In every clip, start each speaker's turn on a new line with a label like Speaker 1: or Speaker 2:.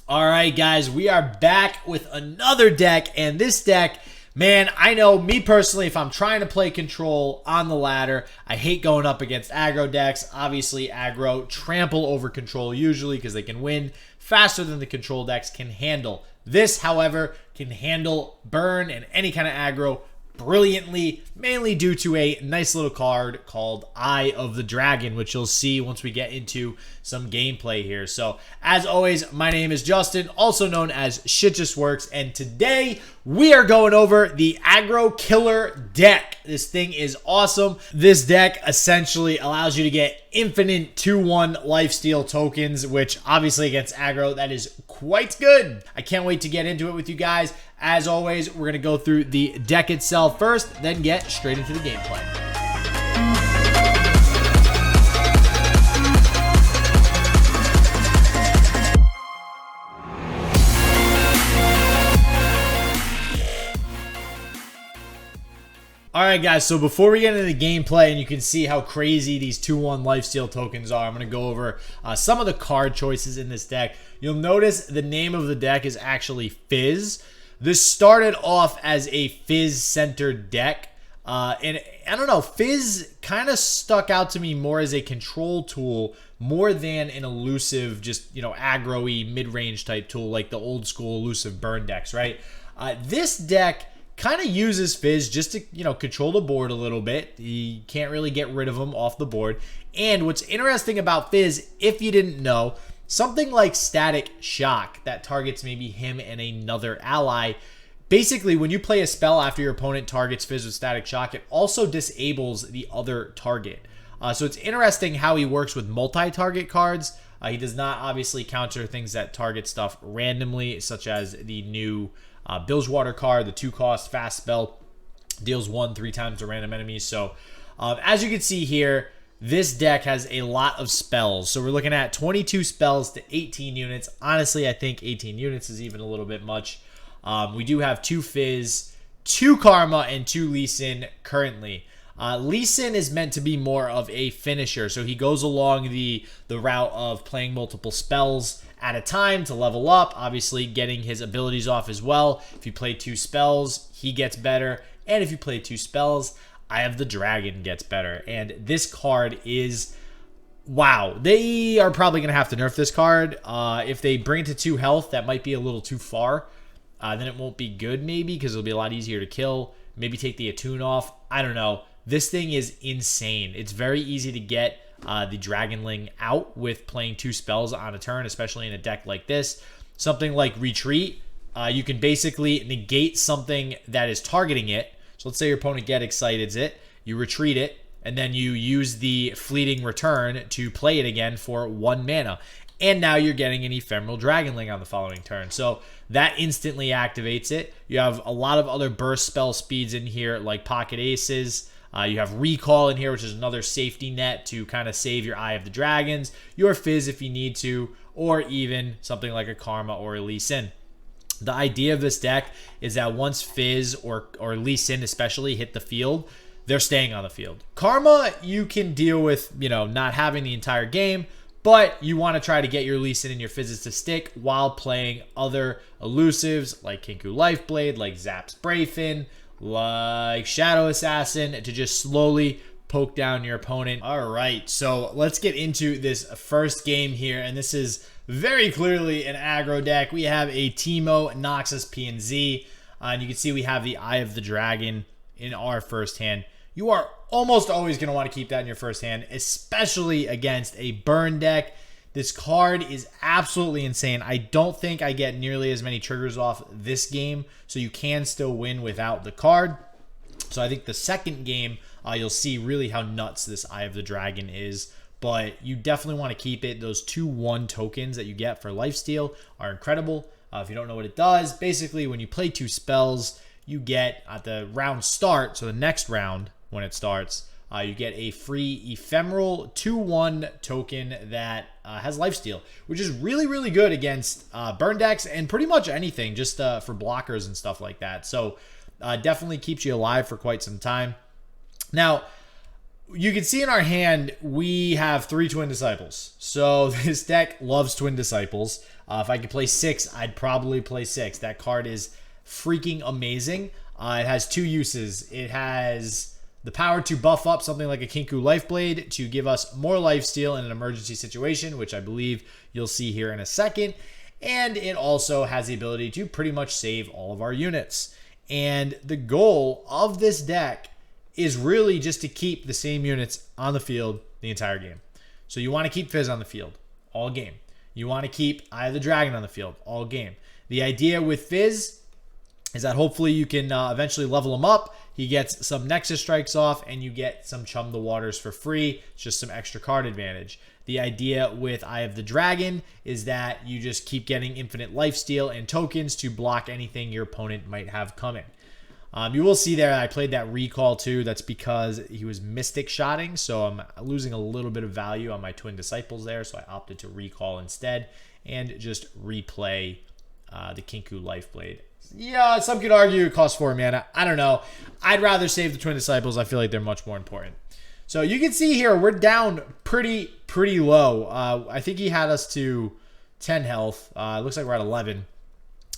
Speaker 1: All right, guys, we are back with another deck, and this deck, man, I know me personally, if I'm trying to play control on the ladder, I hate going up against aggro decks. Obviously, aggro trample over control usually because they can win faster than the control decks can handle. This, however, can handle burn and any kind of aggro brilliantly, mainly due to a nice little card called Eye of the Dragon, which you'll see once we get into some gameplay here. So, as always, my name is Justin, also known as Shit Just Works, and today we are going over the Aggro Killer deck. This thing is awesome. This deck essentially allows you to get infinite 2-1 lifesteal tokens, which obviously against aggro, that is quite good. I can't wait to get into it with you guys. As always, we're going to go through the deck itself first, then get straight into the gameplay. Alright guys, so before we get into the gameplay and you can see how crazy these 2-1 lifesteal tokens are, I'm going to go over some of the card choices in this deck. You'll notice the name of the deck is actually Fizz. This started off as a Fizz-centered deck, and I don't know, Fizz kind of stuck out to me more as a control tool more than an elusive, just, you know, aggro-y, mid-range type tool like the old school elusive burn decks, right? This deck kind of uses Fizz just to, you know, control the board a little bit. You can't really get rid of them off the board. And what's interesting about Fizz, if you didn't know, something like Static Shock that targets maybe him and another ally. Basically, when you play a spell after your opponent targets Fizz with Static Shock, it also disables the other target. So it's interesting how he works with multi-target cards. He does not obviously counter things that target stuff randomly, such as the new Bilgewater card, the 2-cost fast spell, deals 1-3 times to random enemies. So as you can see here, this deck has a lot of spells. So we're looking at 22 spells to 18 units. Honestly, I think 18 units is even a little bit much. We do have 2 Fizz, 2 Karma, and 2 Lee Sin currently. Lee Sin is meant to be more of a finisher, so he goes along the route of playing multiple spells at a time to level up, obviously getting his abilities off as well. If you play 2 spells, he gets better, and if you play 2 spells, Eye of the Dragon gets better. And this card is, wow, they are probably going to have to nerf this card. If they bring it to 2 health, that might be a little too far. Then it won't be good maybe because it'll be a lot easier to kill. Maybe take the attune off. I don't know. This thing is insane. It's very easy to get the Dragonling out with playing 2 spells on a turn, especially in a deck like this. Something like Retreat, you can basically negate something that is targeting it. So let's say your opponent get excited it, you retreat it, and then you use the fleeting return to play it again for 1 mana. And now you're getting an Ephemeral Dragonling on the following turn. So that instantly activates it. You have a lot of other burst spell speeds in here, like Pocket Aces. You have Recall in here, which is another safety net to kind of save your Eye of the Dragons, your Fizz if you need to, or even something like a Karma or a Lee Sin. The idea of this deck is that once Fizz or Lee Sin especially hit the field, they're staying on the field. Karma, you can deal with, you know, not having the entire game, but you want to try to get your Lee Sin and your Fizzes to stick while playing other elusives like Kinku Lifeblade, like Zap's Brayfin, like Shadow Assassin, to just slowly poke down your opponent. All right, so let's get into this first game here, and this is very clearly an aggro deck. We have a Teemo, Noxus, PNZ, and you can see we have the Eye of the Dragon in our first hand. You are almost always going to want to keep that in your first hand, especially against a burn deck. This card is absolutely insane. I don't think I get nearly as many triggers off this game, so you can still win without the card. So I think the second game, you'll see really how nuts this Eye of the Dragon is. But you definitely want to keep it. Those 2-1 tokens that you get for lifesteal are incredible. If you don't know what it does, basically when you play 2 spells, you get at the round start, so the next round when it starts, you get a free ephemeral 2-1 token that has lifesteal, which is really, really good against burn decks and pretty much anything, just for blockers and stuff like that. So definitely keeps you alive for quite some time. Now, you can see in our hand, we have 3 Twin Disciples. So this deck loves Twin Disciples. If I could play 6, I'd probably play 6. That card is freaking amazing. It has 2 uses. It has the power to buff up something like a Kinku Lifeblade to give us more lifesteal in an emergency situation, which I believe you'll see here in a second. And it also has the ability to pretty much save all of our units. And the goal of this deck is really just to keep the same units on the field the entire game. So you want to keep Fizz on the field all game. You want to keep Eye of the Dragon on the field all game. The idea with Fizz is that hopefully you can eventually level him up. He gets some Nexus Strikes off, and you get some Chum the Waters for free. It's just some extra card advantage. The idea with Eye of the Dragon is that you just keep getting infinite lifesteal and tokens to block anything your opponent might have coming. You will see there I played that recall too. That's because he was Mystic Shotting, so I'm losing a little bit of value on my Twin Disciples there, so I opted to recall instead and just replay the Kinku Lifeblade. Yeah, some could argue it costs 4 mana. I don't know. I'd rather save the Twin Disciples. I feel like they're much more important. So you can see here, we're down pretty low. I think he had us to 10 health. It looks like we're at 11.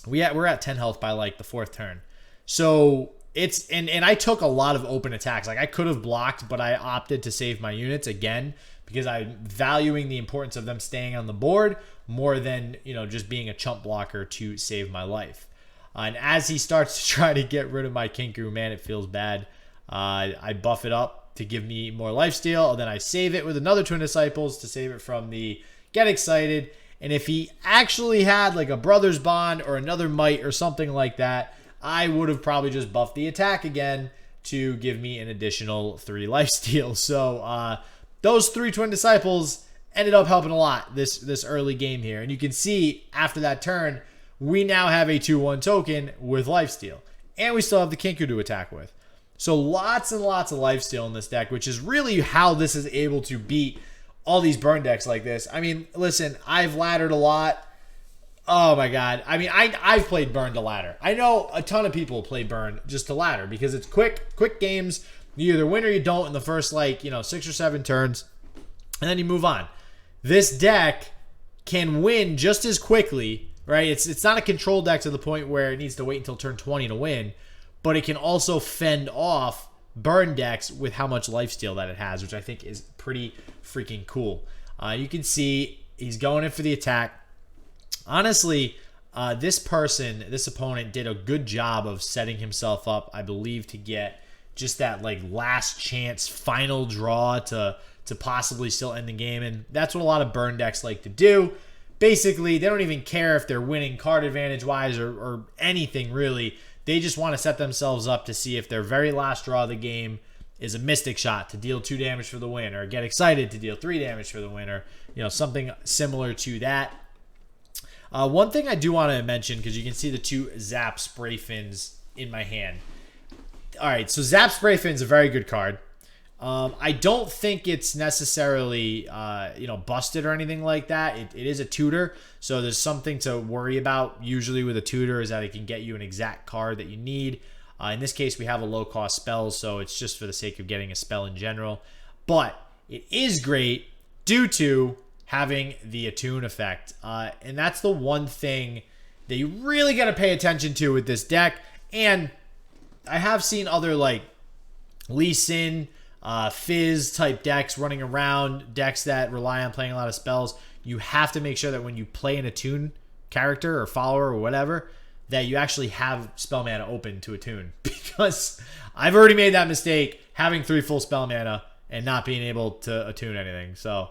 Speaker 1: We're at 10 health by like the 4th turn. So it's, and I took a lot of open attacks. Like I could have blocked, but I opted to save my units again because I'm valuing the importance of them staying on the board more than, you know, just being a chump blocker to save my life. And as he starts to try to get rid of my Kinku, man, it feels bad. I buff it up to give me more lifesteal, and then I save it with another Twin Disciples to save it from the Get Excited. And if he actually had like a Brother's Bond or another Might or something like that, I would have probably just buffed the attack again to give me an additional 3 lifesteal. So those 3 Twin Disciples ended up helping a lot this early game here. And you can see after that turn, we now have a 2/1 token with lifesteal. And we still have the Kinku to attack with. So lots and lots of lifesteal in this deck, which is really how this is able to beat all these burn decks like this. I mean, listen, I've laddered a lot. Oh my God. I mean, I've played burn to ladder. I know a ton of people play burn just to ladder because it's quick games. You either win or you don't in the first, like, 6 or 7 turns, and then you move on. This deck can win just as quickly, right? It's not a control deck to the point where it needs to wait until turn 20 to win, but it can also fend off burn decks with how much lifesteal that it has, which I think is pretty freaking cool. You can see he's going in for the attack. Honestly, this opponent did a good job of setting himself up, I believe, to get just that like last chance final draw to possibly still end the game. And that's what a lot of burn decks like to do. Basically, they don't even care if they're winning card advantage wise or anything really. They just want to set themselves up to see if their very last draw of the game is a Mystic Shot to deal 2 damage for the win, or Get Excited to deal 3 damage for the win, or something similar to that. One thing I do want to mention, because you can see the 2 Zap Spray Fins in my hand. All right, so Zap Spray Fin is a very good card. I don't think it's necessarily busted or anything like that. It is a tutor, so there's something to worry about. Usually with a tutor is that it can get you an exact card that you need. In this case, we have a low-cost spell, so it's just for the sake of getting a spell in general. But it is great due to having the attune effect, and that's the one thing that you really got to pay attention to with this deck. And I have seen other like Lee Sin, Fizz type decks running around, decks that rely on playing a lot of spells. You have to make sure that when you play an attune character or follower or whatever, that you actually have spell mana open to attune, because I've already made that mistake having 3 full spell mana and not being able to attune anything. So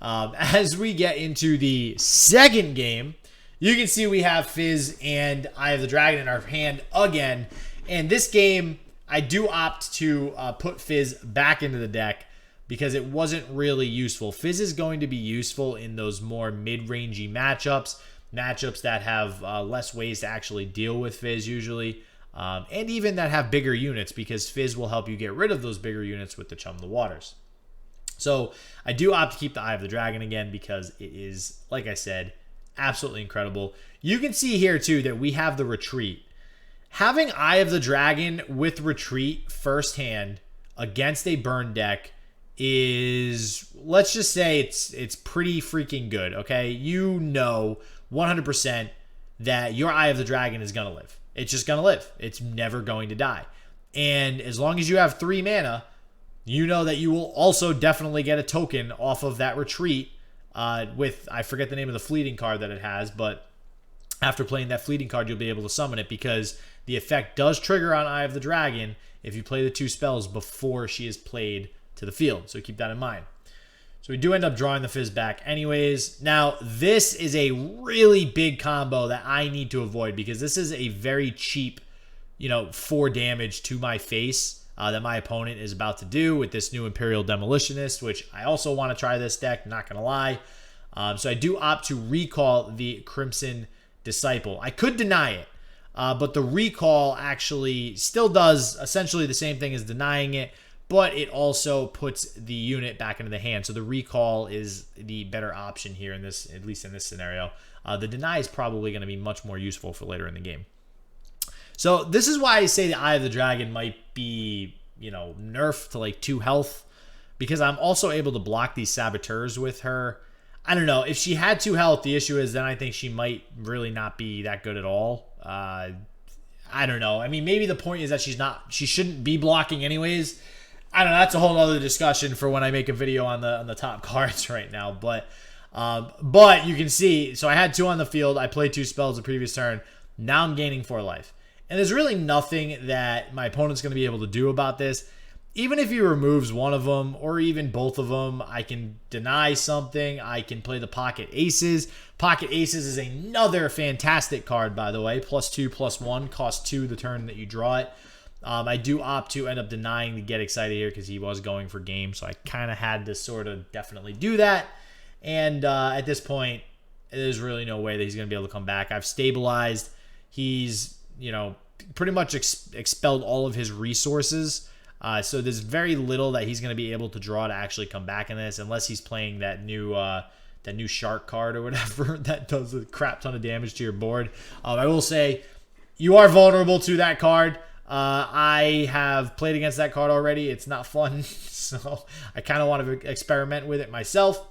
Speaker 1: as we get into the second game, you can see we have Fizz and Eye of the Dragon in our hand again. And this game, I do opt to put Fizz back into the deck because it wasn't really useful. Fizz is going to be useful in those more mid-rangey matchups that have less ways to actually deal with Fizz usually, and even that have bigger units, because Fizz will help you get rid of those bigger units with the Chum the Waters. So I do opt to keep the Eye of the Dragon again because it is, like I said, absolutely incredible. You can see here too that we have the retreat. Having Eye of the Dragon with retreat first hand against a burn deck is, let's just say it's pretty freaking good, okay? You know 100% that your Eye of the Dragon is going to live. It's just going to live. It's never going to die. And as long as you have 3 mana, you know that you will also definitely get a token off of that retreat with, I forget the name of the fleeting card that it has, but after playing that fleeting card, you'll be able to summon it because the effect does trigger on Eye of the Dragon if you play the 2 spells before she is played to the field. So keep that in mind. So we do end up drawing the Fizz back anyways. Now, this is a really big combo that I need to avoid because this is a very cheap, 4 damage to my face that my opponent is about to do with this new Imperial Demolitionist, which I also want to try this deck, not going to lie. So I do opt to recall the Crimson Disciple. I could deny it, but the recall actually still does essentially the same thing as denying it, but it also puts the unit back into the hand. So the recall is the better option here in this, at least in this scenario. The deny is probably going to be much more useful for later in the game. So this is why I say the Eye of the Dragon might be, nerfed to like 2 health, because I'm also able to block these Saboteurs with her. I don't know. If she had 2 health, the issue is then I think she might really not be that good at all. I don't know. I mean, maybe the point is that she shouldn't be blocking anyways. I don't know. That's a whole other discussion for when I make a video on the top cards right now. But you can see, so I had 2 on the field. I played 2 spells the previous turn. Now I'm gaining 4 life. And there's really nothing that my opponent's going to be able to do about this. Even if he removes one of them or even both of them, I can deny something. I can play the Pocket Aces. Pocket Aces is another fantastic card, by the way. +2/+1, cost 2 the turn that you draw it. I do opt to end up denying the Get Excited here because he was going for game, so I kind of had to sort of definitely do that. And at this point, there's really no way that he's going to be able to come back. I've stabilized. He's, pretty much expelled all of his resources. So there's very little that he's going to be able to draw to actually come back in this, unless he's playing that new shark card or whatever that does a crap ton of damage to your board. I will say you are vulnerable to that card. I have played against that card already. It's not fun, so I kind of want to experiment with it myself.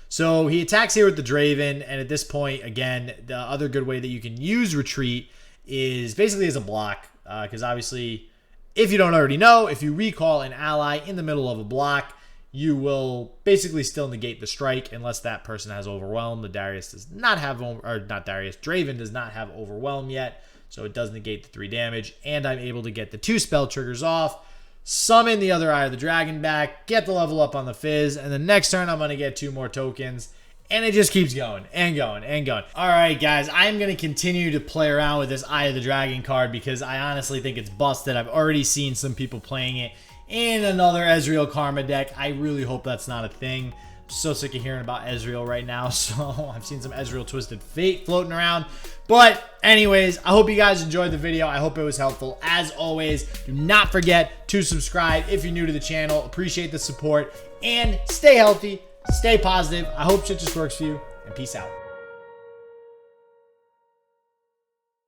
Speaker 1: So he attacks here with the Draven, and at this point, again, the other good way that you can use Retreat is basically as a block, because obviously, if you don't already know, if you recall an ally in the middle of a block, you will basically still negate the strike unless that person has Overwhelm. The Darius does not have, Draven does not have Overwhelm yet, so it does negate the 3 damage, and I'm able to get the 2 spell triggers off, summon the other Eye of the Dragon back, get the level up on the Fizz, and the next turn I'm going to get 2 more tokens, and it just keeps going and going and going. All right, guys, I'm going to continue to play around with this Eye of the Dragon card because I honestly think it's busted. I've already seen some people playing it in another Ezreal Karma deck. I really hope that's not a thing. I'm so sick of hearing about Ezreal right now, so I've seen some Ezreal Twisted Fate floating around. But anyways, I hope you guys enjoyed the video. I hope it was helpful. As always, do not forget to subscribe if you're new to the channel. Appreciate the support, and stay healthy, stay positive. I hope shit just works for you, and peace out.